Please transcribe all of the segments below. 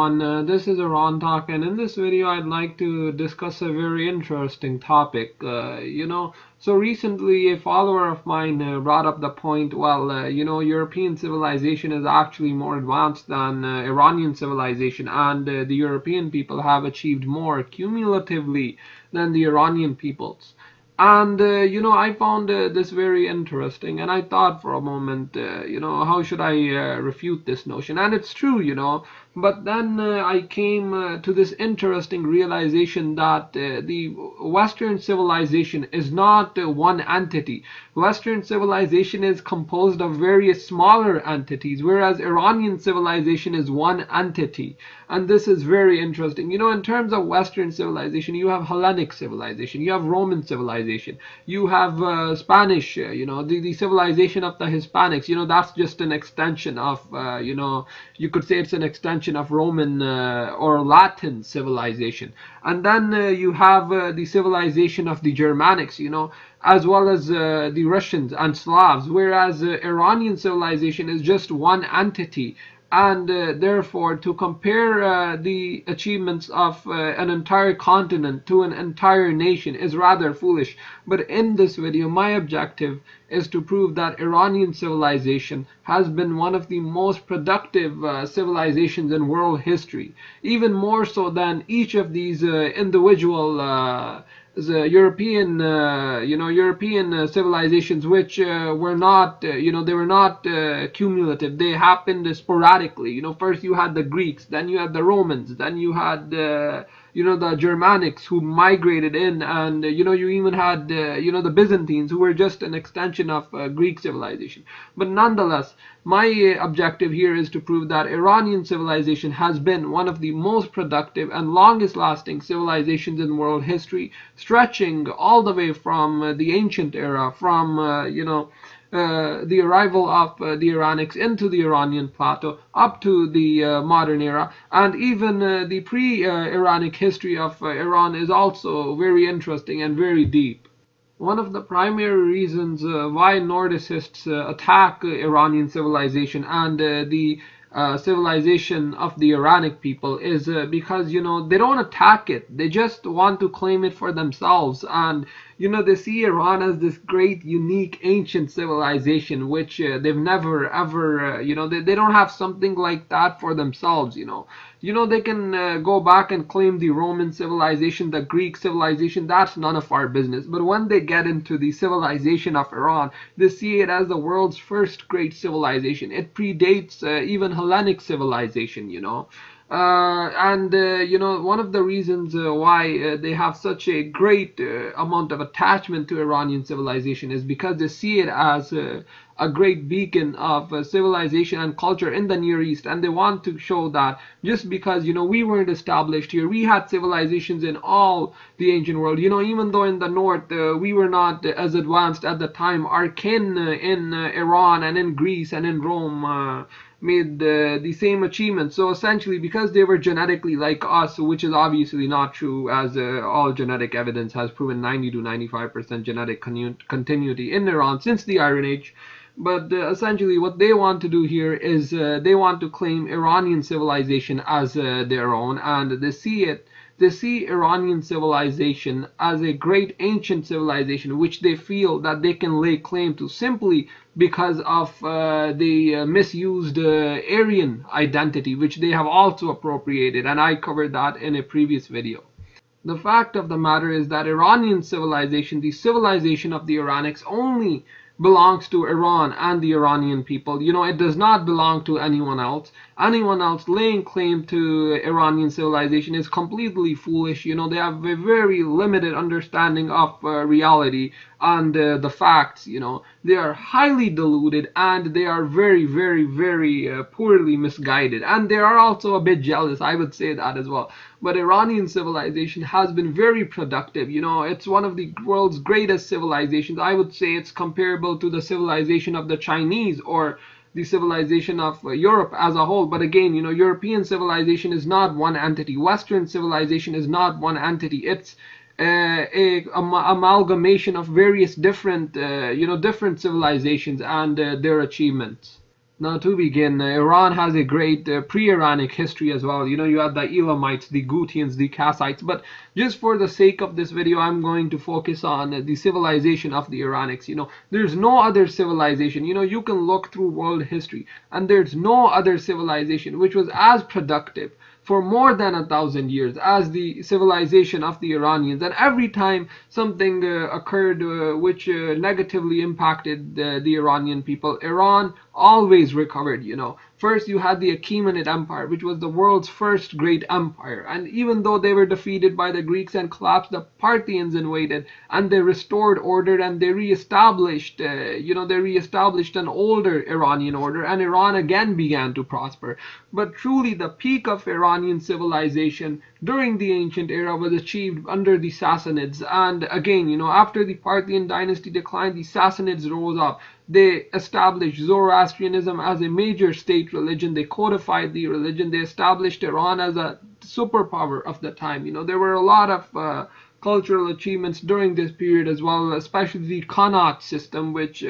everyone, this is Iran Talk, and in this video I'd like to discuss a very interesting topic. So recently a follower of mine brought up the point, European civilization is actually more advanced than Iranian civilization, and the European people have achieved more cumulatively than the Iranian peoples. And I found this very interesting, and I thought for a moment, how should I refute this notion? And it's true, but then I came to this interesting realization that the Western civilization is not one entity. Western civilization is composed of various smaller entities, whereas Iranian civilization is one entity. And this is very interesting. In terms of Western civilization, you have Hellenic civilization, you have Roman civilization, you have Spanish, the civilization of the Hispanics, that's just an extension of, you could say it's an extension of Roman or Latin civilization. And then you have the civilization of the Germanics, as well as the Russians and Slavs, whereas Iranian civilization is just one entity. And therefore, to compare the achievements of an entire continent to an entire nation is rather foolish. But in this video, my objective is to prove that Iranian civilization has been one of the most productive civilizations in world history, even more so than each of these individual European civilizations, which were not, they were not cumulative. They happened sporadically. First you had the Greeks, then you had the Romans, then you had the Germanics who migrated in, and you even had the Byzantines, who were just an extension of Greek civilization. But nonetheless, my objective here is to prove that Iranian civilization has been one of the most productive and longest lasting civilizations in world history, stretching all the way from the ancient era, from the arrival of the Iranics into the Iranian plateau up to the modern era, and even the pre-Iranic history of Iran is also very interesting and very deep. One of the primary reasons why Nordicists attack Iranian civilization and the civilization of the Iranic people is because they don't attack it, they just want to claim it for themselves. And they see Iran as this great, unique, ancient civilization, which they've never ever, they don't have something like that for themselves. They can go back and claim the Roman civilization, the Greek civilization. That's none of our business. But when they get into the civilization of Iran, they see it as the world's first great civilization. It predates even Hellenic civilization. One of the reasons why they have such a great amount of attachment to Iranian civilization is because they see it as a great beacon of civilization and culture in the Near East, and they want to show that just because we weren't established here, we had civilizations in all the ancient world. Even though in the north we were not as advanced at the time, our kin in Iran and in Greece and in Rome made the same achievements. So essentially, because they were genetically like us, which is obviously not true, as all genetic evidence has proven 90 to 95% genetic continuity in Iran since the Iron Age. But essentially what they want to do here is they want to claim Iranian civilization as their own, and they see Iranian civilization as a great ancient civilization which they feel that they can lay claim to simply because of the misused Aryan identity, which they have also appropriated, and I covered that in a previous video. The fact of the matter is that Iranian civilization, the civilization of the Iranics, only belongs to Iran and the Iranian people. It does not belong to anyone else. Anyone else laying claim to Iranian civilization is completely foolish. They have a very limited understanding of reality and the facts. They are highly deluded, and they are very, very, very poorly misguided, and they are also a bit jealous, I would say that as well. But Iranian civilization has been very productive. It's one of the world's greatest civilizations. I would say it's comparable to the civilization of the Chinese or the civilization of Europe as a whole. But again, European civilization is not one entity. Western civilization is not one entity. It's a amalgamation of various different different civilizations and their achievements. Now, to begin, Iran has a great pre-Iranic history as well. You had the Elamites, the Gutians, the Kassites. But just for the sake of this video, I'm going to focus on the civilization of the Iranics. There's no other civilization. You can look through world history, and there's no other civilization which was as productive for more than 1,000 years as the civilization of the Iranians. And every time something occurred which negatively impacted the Iranian people, Iran always recovered. First, you had the Achaemenid Empire, which was the world's first great empire. And even though they were defeated by the Greeks and collapsed, the Parthians invaded and they restored order, and they reestablished, an older Iranian order, and Iran again began to prosper. But truly, the peak of Iranian civilization during the ancient era was achieved under the Sassanids. And again, after the Parthian dynasty declined, the Sassanids rose up. They established Zoroastrianism as a major state religion. They codified the religion. They established Iran as a superpower of the time. There were a lot of cultural achievements during this period as well, especially the Khanate system, which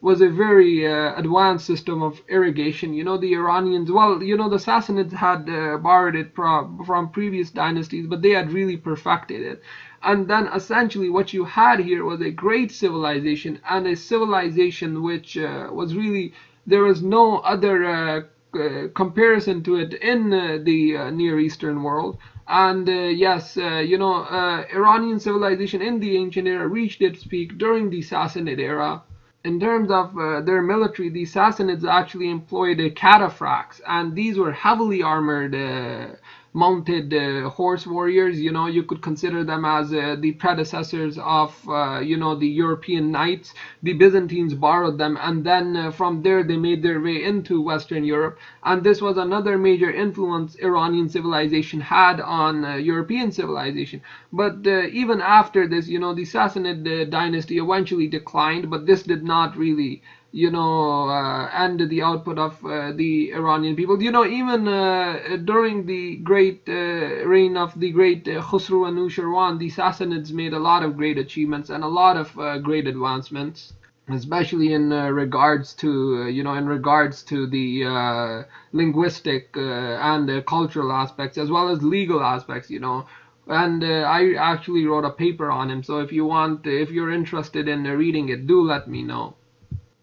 was a very advanced system of irrigation. The Iranians, well, the Sassanids had borrowed it from previous dynasties, but they had really perfected it. And then essentially what you had here was a great civilization, and a civilization which was really, there was no other comparison to it in the Near Eastern world. And yes, Iranian civilization in the ancient era reached its peak during the Sassanid era. In terms of their military, the Sassanids actually employed cataphracts, and these were heavily armored mounted horse warriors. You could consider them as the predecessors of the European knights. The Byzantines borrowed them, and then from there they made their way into Western Europe, and this was another major influence Iranian civilization had on European civilization. But even after this, the Sassanid dynasty eventually declined, but this did not really and the output of the Iranian people. Even during the great reign of the great Khusru Anushirwan, the Sassanids made a lot of great achievements and a lot of great advancements, especially in regards to the linguistic and cultural aspects, as well as legal aspects. And I actually wrote a paper on him, so if you're interested in reading it, do let me know.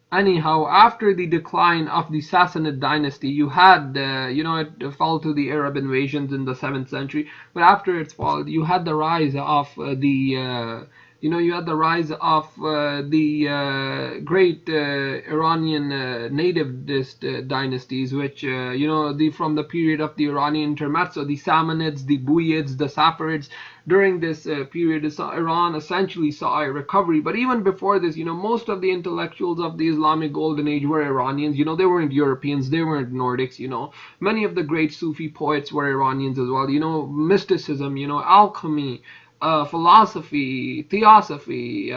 Anyhow, after the decline of the Sassanid dynasty, you had, it fell to the Arab invasions in the 7th century, but after its fall, you had the rise of the great Iranian nativist dynasties, which, from the period of the Iranian intermezzo, the Samanids, the Buyids, the Saffarids. During this period, Iran essentially saw a recovery. But even before this, most of the intellectuals of the Islamic Golden Age were Iranians. They weren't Europeans, they weren't Nordics. Many of the great Sufi poets were Iranians as well. Mysticism, alchemy, philosophy, theosophy,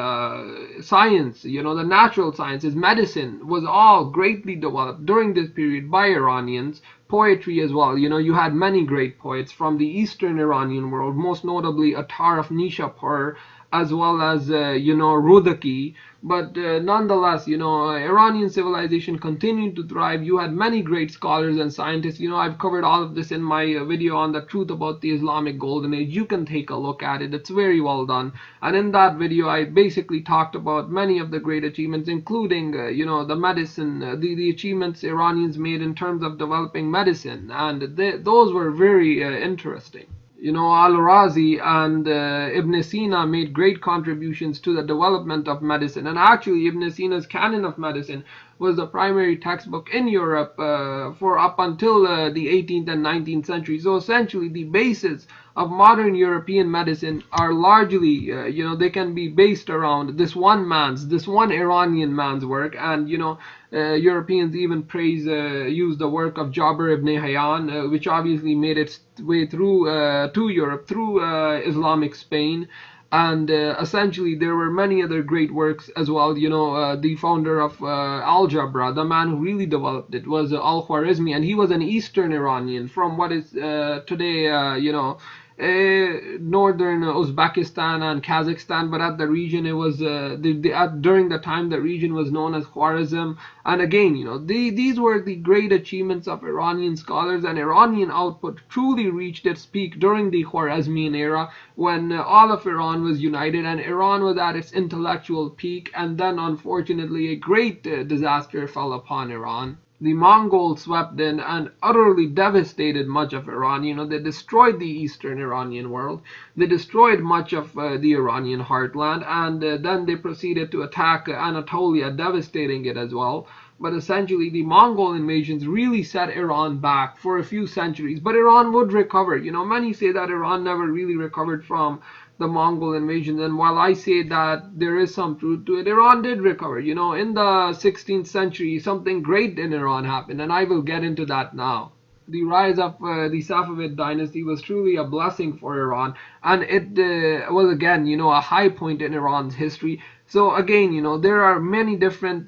science, the natural sciences, medicine was all greatly developed during this period by Iranians. Poetry as well, you had many great poets from the Eastern Iranian world, most notably Attar of Nishapur, as well as Rudaki. But nonetheless, Iranian civilization continued to thrive. You had many great scholars and scientists. I've covered all of this in my video on the truth about the Islamic Golden Age. You can take a look at it. It's very well done. And in that video, I basically talked about many of the great achievements, including, the medicine, the achievements Iranians made in terms of developing medicine. And those were very interesting. Al-Razi and Ibn Sina made great contributions to the development of medicine. And actually, Ibn Sina's Canon of Medicine was the primary textbook in Europe for up until the 18th and 19th century. So essentially, the basis of modern European medicine are largely, they can be based around this one Iranian man's work. And, Europeans even use the work of Jabir ibn Hayyan, which obviously made its way through to Europe through Islamic Spain. And essentially there were many other great works as well. The founder of algebra, the man who really developed it, was Al-Khwarizmi, and he was an Eastern Iranian from what is today northern Uzbekistan and Kazakhstan, but at the region it was during the time the region was known as Khwarezm. And again, these were the great achievements of Iranian scholars, and Iranian output truly reached its peak during the Khwarezmian era, when all of Iran was united and Iran was at its intellectual peak. And then unfortunately a great disaster fell upon Iran. The Mongols swept in and utterly devastated much of Iran. They destroyed the eastern Iranian world. They destroyed much of the Iranian heartland, and then they proceeded to attack Anatolia, devastating it as well. But essentially, the Mongol invasions really set Iran back for a few centuries. But Iran would recover. Many say that Iran never really recovered from the Mongol invasion. And while I say that there is some truth to it, Iran did recover. In the 16th century, something great in Iran happened, and I will get into that now. The rise of the Safavid dynasty was truly a blessing for Iran, and it was again, a high point in Iran's history. So again, there are many different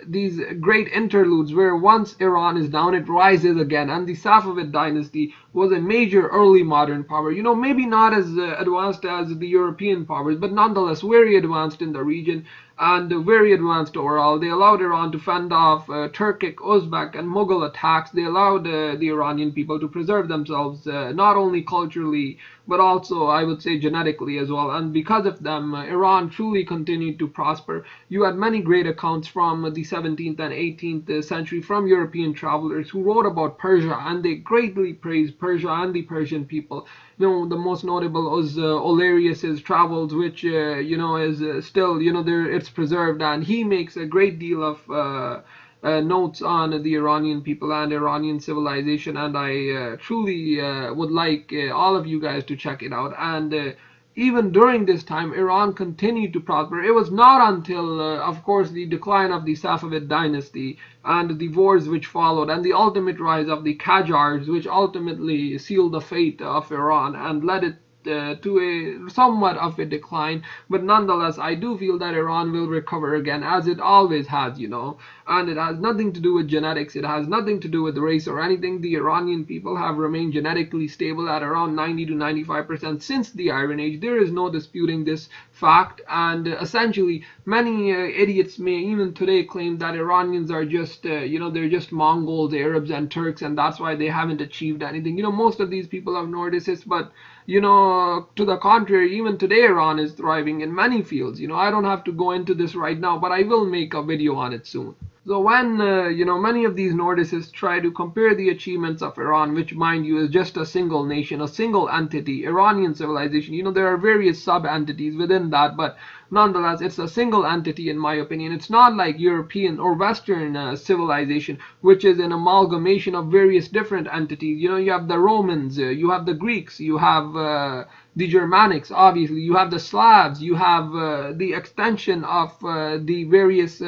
these great interludes where once Iran is down, it rises again. And the Safavid dynasty was a major early modern power. Maybe not as advanced as the European powers, but nonetheless very advanced in the region and very advanced overall. They allowed Iran to fend off Turkic, Uzbek, and Mughal attacks. They allowed the Iranian people to preserve themselves not only culturally, but also, I would say, genetically as well. And because of them, Iran truly continued to prosper. You had many great accounts from the 17th and 18th century from European travelers who wrote about Persia, and they greatly praised Persia and the Persian people. The most notable was Olarius's travels, which is still it's preserved, and he makes a great deal of notes on the Iranian people and Iranian civilization, and I truly would like all of you guys to check it out. And even during this time, Iran continued to prosper. It was not until, of course, the decline of the Safavid dynasty and the wars which followed, and the ultimate rise of the Qajars, which ultimately sealed the fate of Iran and led it to a somewhat of a decline. But nonetheless, I do feel that Iran will recover again, as it always has, and it has nothing to do with genetics, it has nothing to do with race or anything. The Iranian people have remained genetically stable at around 90 to 95% since the Iron Age. There is no disputing this fact, and essentially many idiots may even today claim that Iranians are just they're just Mongols, Arabs, and Turks, and that's why they haven't achieved anything. Most of these people are Nordicists, but to the contrary, even today Iran is thriving in many fields. I don't have to go into this right now, but I will make a video on it soon. So when, many of these Nordicists try to compare the achievements of Iran, which mind you is just a single nation, a single entity, Iranian civilization, there are various sub-entities within that, but nonetheless, it's a single entity in my opinion. It's not like European or Western civilization, which is an amalgamation of various different entities. You have the Romans, you have the Greeks, you have the Germanics, obviously, you have the Slavs, you have the extension of the various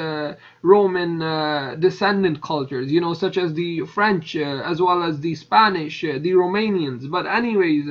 Roman descendant cultures, such as the French, as well as the Spanish, the Romanians. But anyways,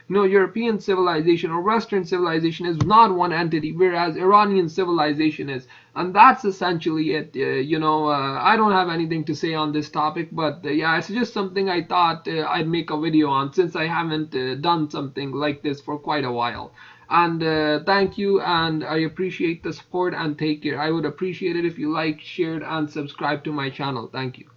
European civilization or Western civilization is not one entity, whereas Iranian civilization is. And that's essentially it. I don't have anything to say on this topic, but yeah, it's just something I thought I'd make a video on, since I haven't done something like this for quite a while. And thank you, and I appreciate the support, and take care. I would appreciate it if you like, shared, and subscribe to my channel. Thank you.